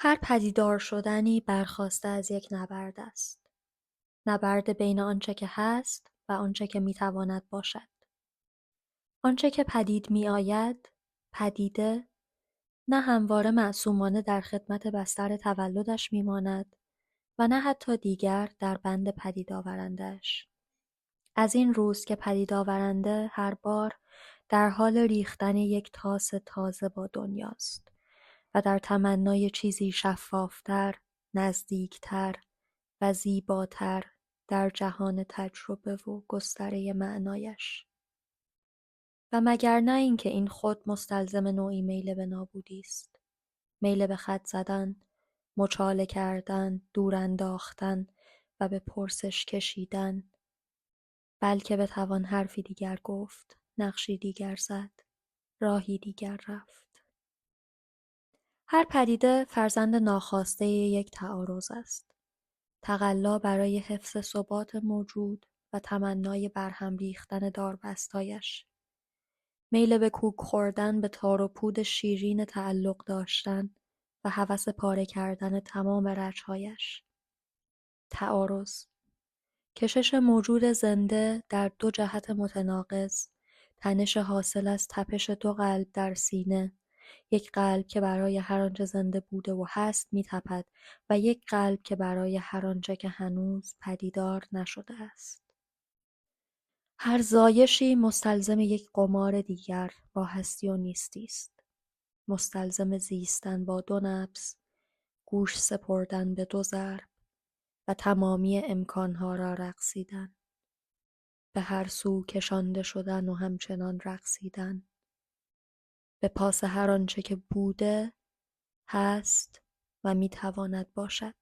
هر پدیدار شدنی برخاسته از یک نبرد است. نبرد بین آنچه که هست و آنچه که میتواند باشد. آنچه که پدید میآید، پدیده، نه همواره معصومانه در خدمت بستر تولدش میماند و نه حتی دیگر در بند پدید آورنده‌اش. از این روز که پدید آورنده هر بار در حال ریختن یک تاس تازه با دنیاست و در تمنای چیزی شفافتر، نزدیکتر و زیباتر در جهان تجربه و گستره معنایش. و مگر نه اینکه این خود مستلزم نوعی میل به نابودی است. میل به خط زدن، مچاله کردن، دور انداختن و به پرسش کشیدن، بلکه بتوان حرفی دیگر گفت، نقشی دیگر زد، راهی دیگر رفت. هر پدیده فرزند ناخواسته یک تعارض است. تقلا برای حفظ ثبات موجود و تمنای برهم ریختن داربستایش. میل به کوک خوردن به تار و پود شیرین تعلق داشتن و هوس پاره کردن تمام رجهایش. تعارض، کشش موجود زنده در دو جهت متناقض، تنش حاصل از تپش دو قلب در سینه، یک قلب که برای هر آنچه زنده بوده و هست می‌تپد و یک قلب که برای هر آنچه که هنوز پدیدار نشده است. هر زایشی مستلزم یک قمار دیگر با هستی و نیستی است. مستلزم زیستن با دو نبض، گوش سپردن به دو ضرب و تمامی امکانها را رقصیدن. به هر سو کشانده شدن و همچنان رقصیدن. به پاس هر آنچه که بوده، هست و میتواند باشد.